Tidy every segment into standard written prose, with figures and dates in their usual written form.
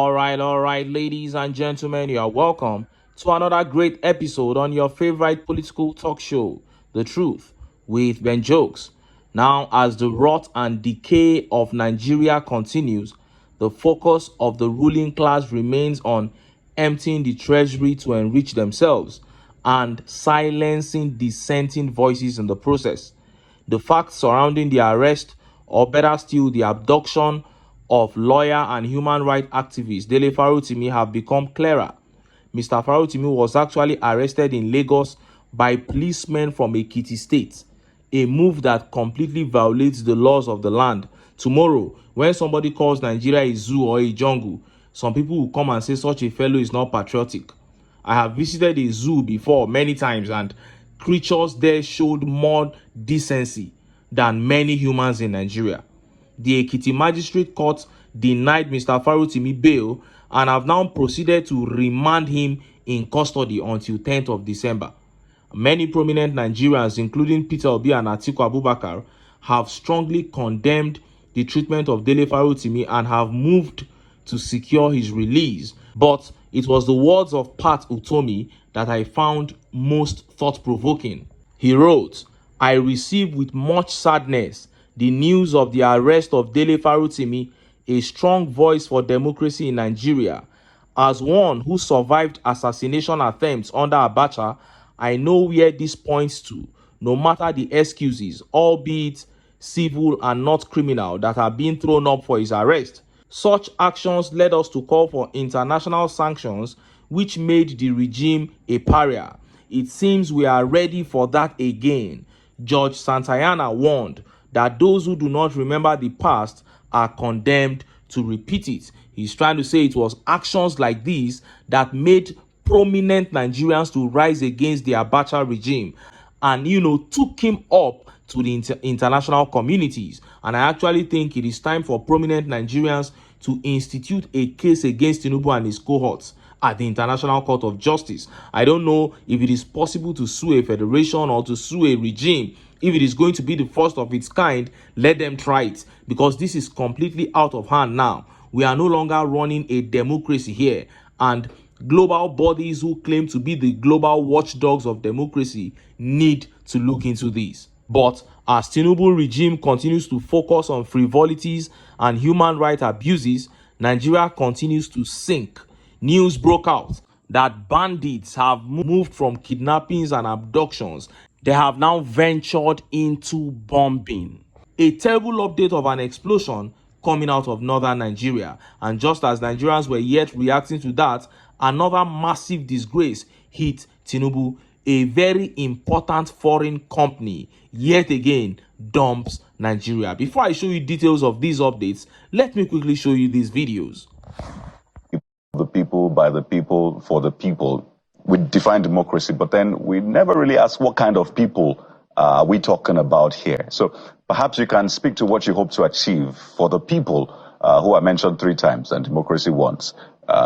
All right, ladies and gentlemen, you are welcome to another great episode on your favorite political talk show, The Truth, with Ben Jokes. Now, as the rot and decay of Nigeria continues, the focus of the ruling class remains on emptying the treasury to enrich themselves and silencing dissenting voices in the process. The facts surrounding the arrest, or better still, the abduction of lawyer and human rights activist Dele Farotimi have become clearer. Mr. Farotimi was actually arrested in Lagos by policemen from Ekiti State, a move that completely violates the laws of the land. Tomorrow, when somebody calls Nigeria a zoo or a jungle, some people will come and say such a fellow is not patriotic. I have visited a zoo before many times, and creatures there showed more decency than many humans in Nigeria. The Ekiti Magistrate Court denied Mr. Farotimi bail and have now proceeded to remand him in custody until 10th of December. Many prominent Nigerians, including Peter Obi and Atiku Abubakar, have strongly condemned the treatment of Dele Farotimi and have moved to secure his release. But it was the words of Pat Utomi that I found most thought-provoking. He wrote, "I receive with much sadness the news of the arrest of Dele Farotimi, a strong voice for democracy in Nigeria. As one who survived assassination attempts under Abacha, I know where this points to, no matter the excuses, albeit civil and not criminal, that are being thrown up for his arrest. Such actions led us to call for international sanctions, which made the regime a pariah. It seems we are ready for that again." George Santayana warned that those who do not remember the past are condemned to repeat it. He's trying to say it was actions like these that made prominent Nigerians to rise against the Abacha regime and, took him up to the international communities. And I actually think it is time for prominent Nigerians to institute a case against TINUBU and his cohorts at the International Court of Justice. I don't know if it is possible to sue a federation or to sue a regime. If it is going to be the first of its kind, let them try it, because this is completely out of hand now. We are no longer running a democracy here, and global bodies who claim to be the global watchdogs of democracy need to look into this. But as Tinubu regime continues to focus on frivolities and human rights abuses, Nigeria continues to sink. News broke out that bandits have moved from kidnappings and abductions. They have now ventured into bombing. A terrible update of an explosion coming out of northern Nigeria. And just as Nigerians were yet reacting to that, another massive disgrace hit Tinubu. A very important foreign company yet again dumps Nigeria. Before I show you details of these updates, let me quickly show you these videos. The people, by the people, for the people. We define democracy, but then we never really ask what kind of people are we talking about here. So perhaps you can speak to what you hope to achieve for the people who are mentioned 3 times and democracy once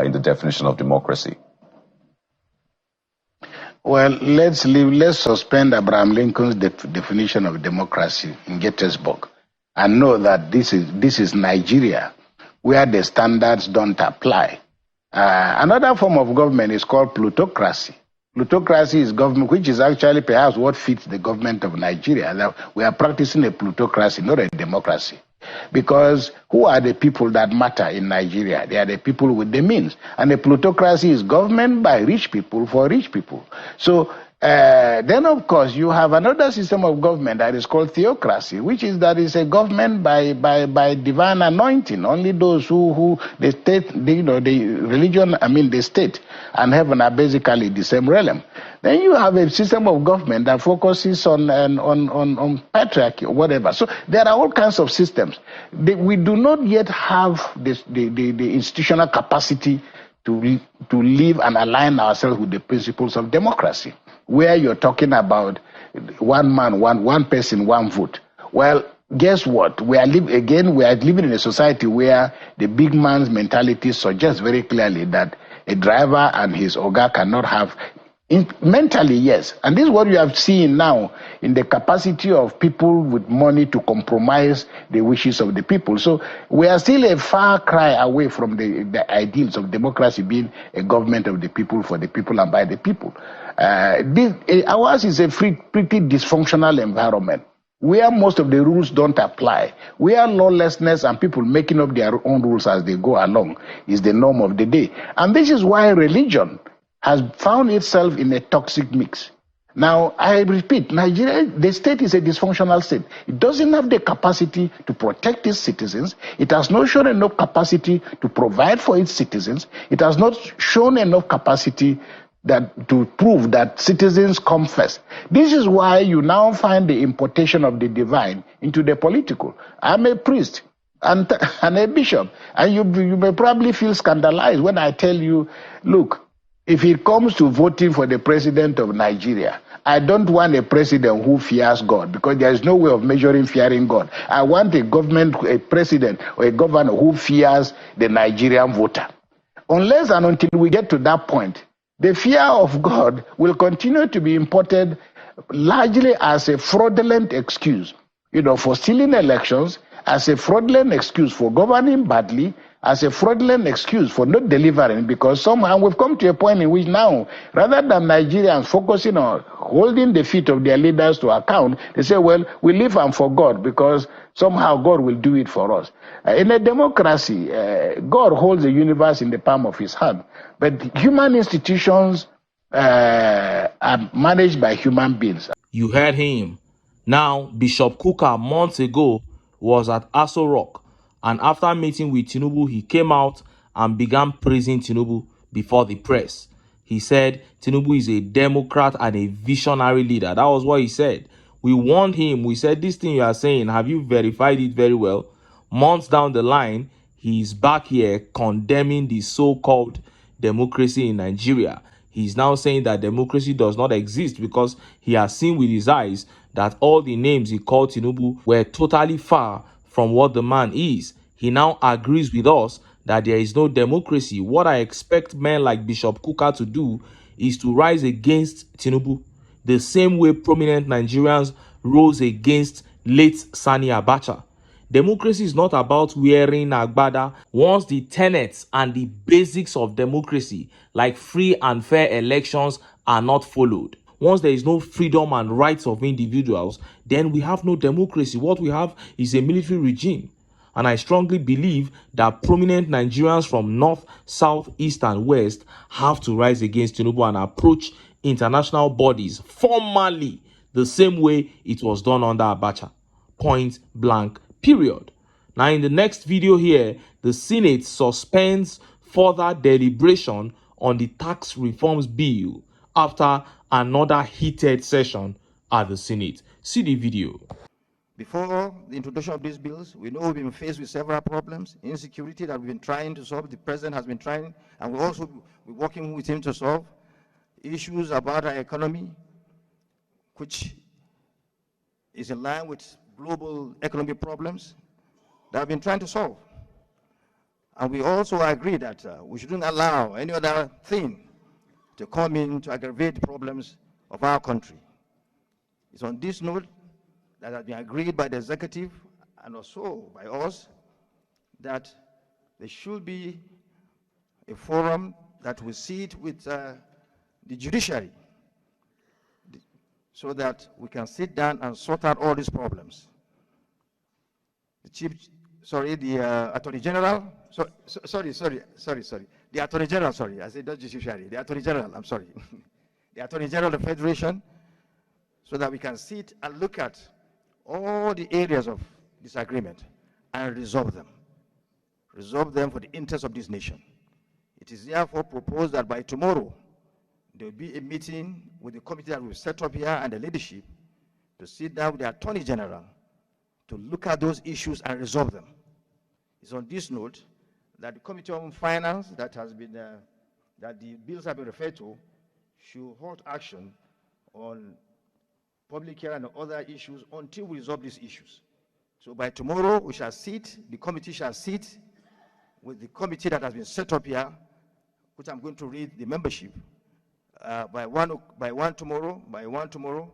in the definition of democracy. Well, let's suspend Abraham Lincoln's definition of democracy in Gettysburg and know that this is Nigeria, where the standards don't apply. Another form of government is called plutocracy. Plutocracy is government, which is actually perhaps what fits the government of Nigeria. We are practicing a plutocracy, not a democracy. Because who are the people that matter in Nigeria? They are the people with the means. And a plutocracy is government by rich people for rich people. So then, of course, you have another system of government that is called theocracy, which is that is a government by divine anointing. Only those who the state, the religion, the state and heaven are basically the same realm. Then you have a system of government that focuses on patriarchy or whatever. So there are all kinds of systems. We do not yet have the institutional capacity to live and align ourselves with the principles of democracy, where you're talking about one man, one person, one vote. Well, guess what? We are living in a society where the big man's mentality suggests very clearly that a driver and his oga cannot have Mentally, yes. And this is what you have seen now in the capacity of people with money to compromise the wishes of the people. So we are still a far cry away from the ideals of democracy being a government of the people, for the people, and by the people. Ours is a pretty dysfunctional environment where most of the rules don't apply, where lawlessness and people making up their own rules as they go along is the norm of the day. And this is why religion has found itself in a toxic mix. Now, I repeat, Nigeria, the state is a dysfunctional state. It doesn't have the capacity to protect its citizens. It has not shown enough capacity to provide for its citizens. It has not shown enough capacity to prove that citizens come first. This is why you now find the importation of the divine into the political. I'm a priest and a bishop, and you may probably feel scandalized when I tell you, look, if it comes to voting for the president of Nigeria, I don't want a president who fears God, because there is no way of measuring fearing God. I want a president or a governor who fears the Nigerian voter. Unless and until we get to that point, the fear of God will continue to be imported largely as a fraudulent excuse, for stealing elections, as a fraudulent excuse for governing badly, as a fraudulent excuse for not delivering, because somehow we've come to a point in which now, rather than Nigerians focusing on holding the feet of their leaders to account, they say, well, we live and for God, because somehow God will do it for us. In a democracy, God holds the universe in the palm of his hand, but human institutions are managed by human beings. You heard him. Now, Bishop Kuka months ago was at Aso Rock, and after meeting with TINUBU, he came out and began praising TINUBU before the press. He said TINUBU is a Democrat and a visionary leader. That was what he said. We warned him. We said, this thing you are saying, have you verified it very well? Months down the line, he's back here condemning the so-called democracy in Nigeria. He's now saying that democracy does not exist because he has seen with his eyes that all the names he called TINUBU were totally far from what the man is. He now agrees with us that there is no democracy. What I expect men like Bishop Kuka to do is to rise against TINUBU the same way prominent Nigerians rose against late Sani Abacha. Democracy is not about wearing agbada. Once the tenets and the basics of democracy, like free and fair elections, are not followed, once there is no freedom and rights of individuals, then we have no democracy. What we have is a military regime. And I strongly believe that prominent Nigerians from north, south, east, and west have to rise against TINUBU and approach international bodies formally the same way it was done under Abacha. Point blank, period. Now, in the next video here, the Senate suspends further deliberation on the tax reforms bill after another heated session at the Senate. See the video. Before the introduction of these bills, we know we've been faced with several problems, insecurity that we've been trying to solve, the president has been trying, and we'll also be working with him to solve issues about our economy, which is in line with global economic problems that have been trying to solve. And we also agree that we shouldn't allow any other thing to come in to aggravate the problems of our country. It's on this note that has been agreed by the executive and also by us that there should be a forum that will sit with the judiciary so that we can sit down and sort out all these problems. The Attorney General, the Attorney General, I said not judiciary, the Attorney General, I'm sorry. The Attorney General of the Federation, so that we can sit and look at all the areas of disagreement and resolve them for the interest of this nation. It is therefore proposed that by tomorrow, there will be a meeting with the committee that we've set up here and the leadership to sit down with the Attorney General to look at those issues and resolve them. It's on this note that the Committee on Finance that the bills have been referred to should halt action on public hearing and other issues until we resolve these issues. So by tomorrow, the committee shall sit with the committee that has been set up here, which I'm going to read the membership, by one tomorrow,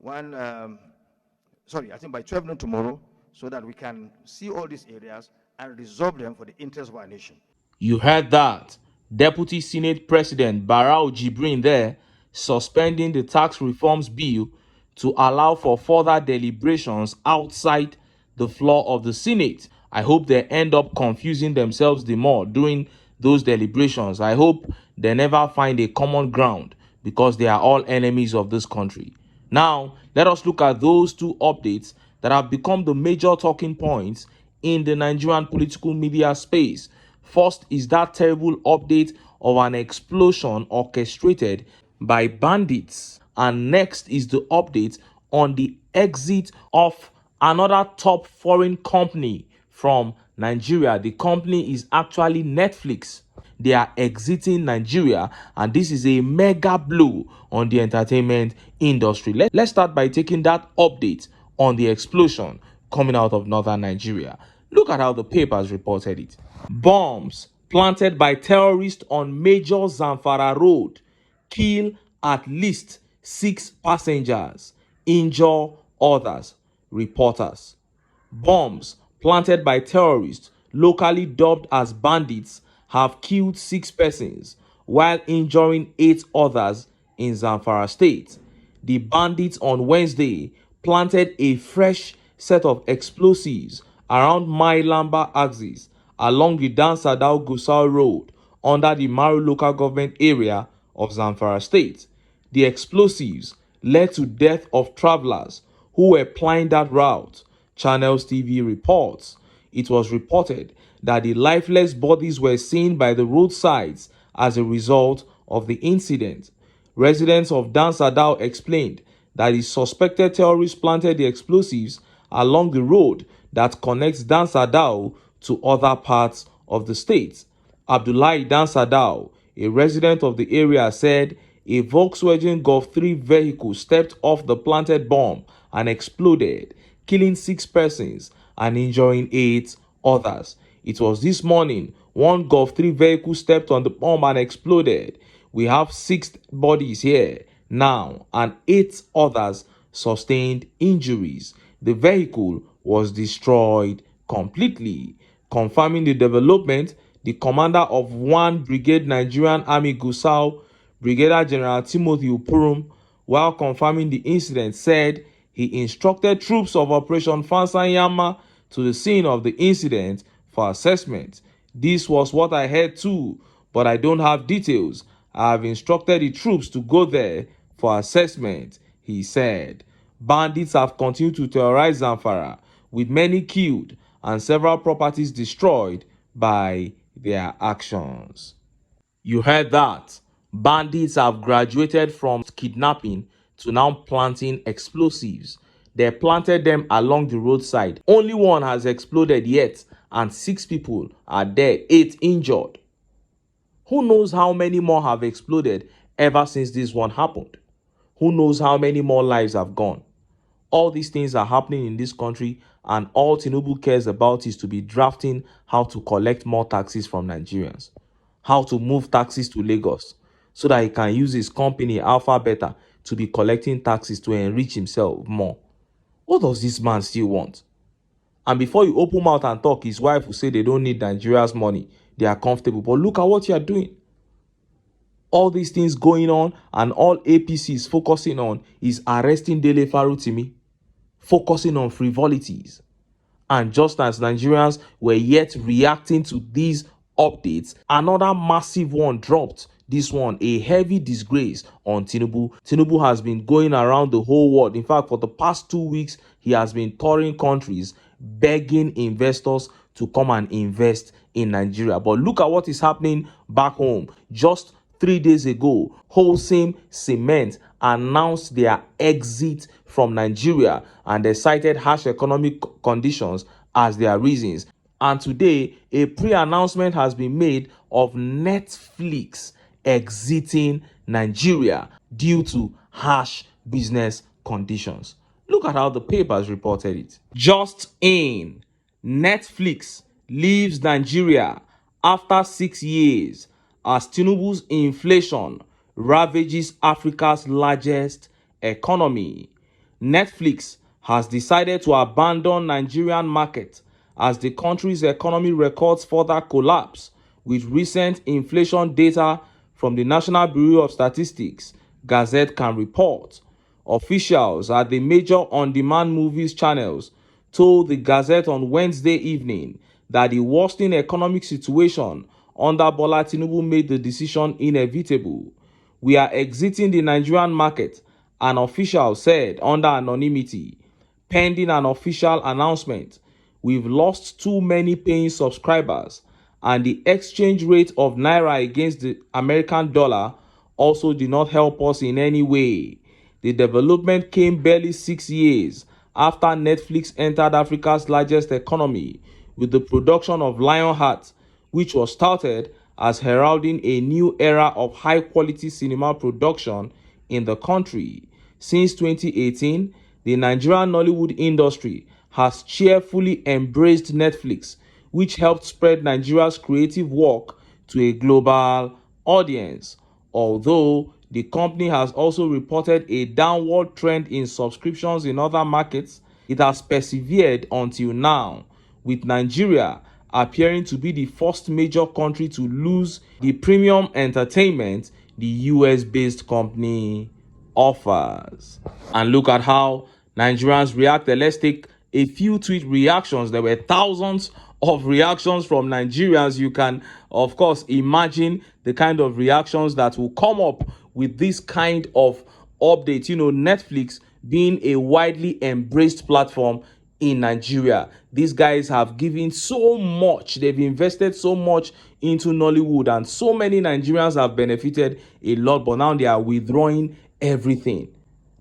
I think by 12 noon tomorrow, so that we can see all these areas and resolve them for the interest of our nation. You heard that. Deputy Senate President Barrow Jibrin there suspending the tax reforms bill to allow for further deliberations outside the floor of the Senate. I hope they end up confusing themselves the more during those deliberations. I hope they never find a common ground because they are all enemies of this country. Now, let us look at those two updates that have become the major talking points in the Nigerian political media space. First is that terrible update of an explosion orchestrated by bandits. And next is the update on the exit of another top foreign company from Nigeria. The company is actually Netflix. They are exiting Nigeria, and this is a mega blow on the entertainment industry. Let's start by taking that update on the explosion coming out of northern Nigeria. Look at how the papers reported it. Bombs planted by terrorists on major Zamfara road kill at least 6 passengers, injure others, reporters. Bombs planted by terrorists, locally dubbed as bandits, have killed 6 persons while injuring 8 others in Zamfara state. The bandits on Wednesday planted a fresh set of explosives around Mailamba axis along the Dansadao Gusau Road under the Maru local government area of Zamfara state. The explosives led to death of travelers who were plying that route, Channels TV reports. It was reported that the lifeless bodies were seen by the roadsides as a result of the incident. Residents of Dansadao explained that the suspected terrorists planted the explosives along the road that connects Dansadao to other parts of the state. Abdullahi Dansadao, a resident of the area, said a Volkswagen Golf 3 vehicle stepped off the planted bomb and exploded, killing 6 persons and injuring 8 others. It was this morning one Golf 3 vehicle stepped on the bomb and exploded. We have 6 bodies here now and 8 others sustained injuries. The vehicle was destroyed completely. Confirming the development, the commander of 1 Brigade Nigerian Army Gusau, Brigadier General Timothy Upurum, while confirming the incident, said he instructed troops of Operation Fansanyama to the scene of the incident for assessment. This was what I heard too, but I don't have details. I have instructed the troops to go there for assessment, he said. Bandits have continued to terrorize Zamfara, with many killed and several properties destroyed by their actions. You heard that. Bandits have graduated from kidnapping to now planting explosives. They planted them along the roadside. Only one has exploded yet, and 6 people are dead, 8 injured. Who knows how many more have exploded ever since this one happened? Who knows how many more lives have gone? All these things are happening in this country, and all TINUBU cares about is to be drafting how to collect more taxes from Nigerians, how to move taxes to Lagos, so that he can use his company Alpha Beta to be collecting taxes to enrich himself more. What does this man still want? And before you open mouth and talk, his wife will say they don't need Nigeria's money. They are comfortable. But look at what you are doing. All these things going on, and all APC is focusing on is arresting Dele Farutimi, focusing on frivolities. And just as Nigerians were yet reacting to these updates, another massive one dropped. This one, a heavy disgrace on Tinubu. Tinubu has been going around the whole world. In fact, for the past 2 weeks, he has been touring countries, begging investors to come and invest in Nigeria. But look at what is happening back home. Just 3 days ago, Wholesale Cement announced their exit from Nigeria, and they cited harsh economic conditions as their reasons. And today, a pre-announcement has been made of Netflix exiting Nigeria due to harsh business conditions. Look at how the papers reported it. Just in, Netflix leaves Nigeria after 6 years as Tinubu's inflation ravages Africa's largest economy. Netflix has decided to abandon Nigerian market as the country's economy records further collapse, with recent inflation data from the National Bureau of Statistics, Gazette can report. Officials at the major on-demand movies channels told the Gazette on Wednesday evening that the worsening economic situation under Bola Tinubu made the decision inevitable. "We are exiting the Nigerian market," an official said under anonymity. "Pending an official announcement, we've lost too many paying subscribers, and the exchange rate of naira against the American dollar also did not help us in any way." The development came barely 6 years after Netflix entered Africa's largest economy with the production of Lionheart, which was touted as heralding a new era of high-quality cinema production in the country. Since 2018, the Nigerian Nollywood industry has cheerfully embraced Netflix, which helped spread Nigeria's creative work to a global audience. Although the company has also reported a downward trend in subscriptions in other markets, it has persevered until now, with Nigeria appearing to be the first major country to lose the premium entertainment the US-based company offers. And look at how Nigerians reacted. Let's take a few tweet reactions. There were thousands of reactions from Nigerians. You can, of course, imagine the kind of reactions that will come up with this kind of update. Netflix being a widely embraced platform in Nigeria. These guys have given so much, they've invested so much into Nollywood, and so many Nigerians have benefited a lot, but now they are withdrawing everything.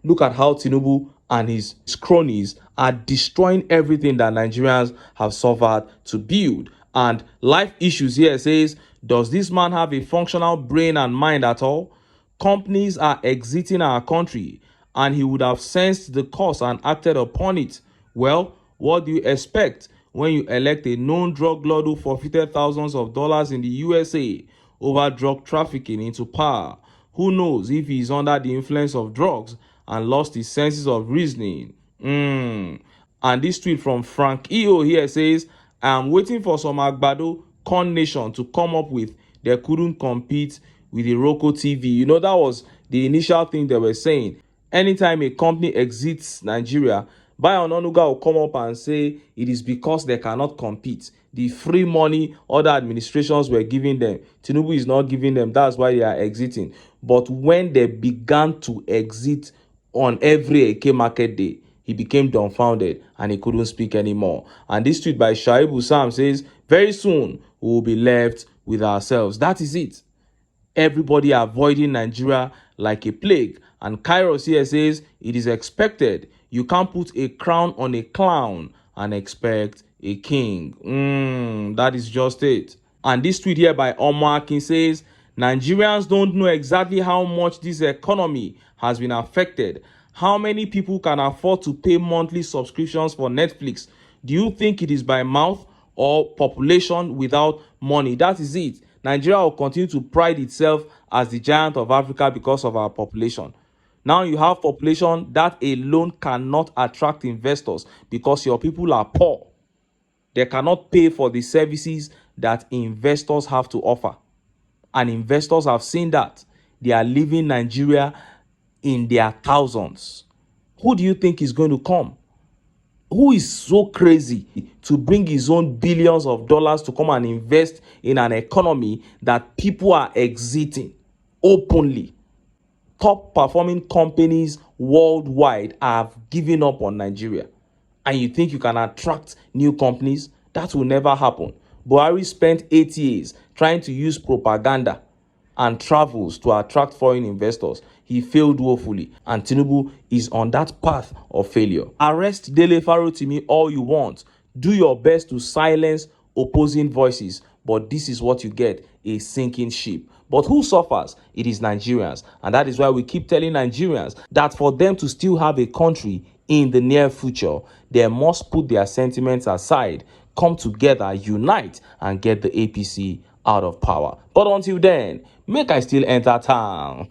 Look at how Tinubu and his cronies are destroying everything that Nigerians have suffered to build. And Life Issues here says, does this man have a functional brain and mind at all? Companies are exiting our country, and he would have sensed the cost and acted upon it. Well, what do you expect when you elect a known drug lord who forfeited thousands of dollars in the USA over drug trafficking into power? Who knows if he is under the influence of drugs and lost his senses of reasoning? And this tweet from Frank EO here says, "I'm waiting for some Agbado Corn Nation to come up with they couldn't compete with the Roku TV." That was the initial thing they were saying. Anytime a company exits Nigeria, Bayo Onanuga will come up and say it is because they cannot compete. The free money other administrations were giving them, Tinubu is not giving them. That's why they are exiting. But when they began to exit on every Eke market day, he became dumbfounded and he couldn't speak anymore. And this tweet by Shaibu Sam says, "Very soon we will be left with ourselves." That is it. Everybody avoiding Nigeria like a plague. And Kairos here says, "It is expected. You can't put a crown on a clown and expect a king." That is just it. And this tweet here by Omar Akin says, "Nigerians don't know exactly how much this economy has been affected. How many people can afford to pay monthly subscriptions for Netflix? Do you think it is by mouth or population without money?" That is it. Nigeria will continue to pride itself as the giant of Africa because of our population. Now you have population that alone cannot attract investors because your people are poor. They cannot pay for the services that investors have to offer. And investors have seen that. They are leaving Nigeria in their thousands. Who do you think is going to come? Who is so crazy to bring his own billions of dollars to come and invest in an economy that people are exiting openly? Top performing companies worldwide have given up on Nigeria. And you think you can attract new companies? That will never happen. Buhari spent 8 years trying to use propaganda and travels to attract foreign investors. He failed woefully, and Tinubu is on that path of failure. Arrest Dele Farotimi all you want. Do your best to silence opposing voices, but this is what you get: a sinking ship. But who suffers? It is Nigerians. And that is why we keep telling Nigerians that for them to still have a country in the near future, they must put their sentiments aside, come together, unite, and get the APC out of power. But until then, make I still enter town.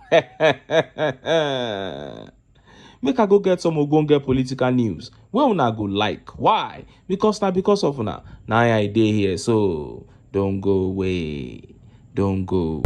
Make I go get some ogbonge political news wey una go like. Why? Because because of una na I dey here, so don't go away, don't go.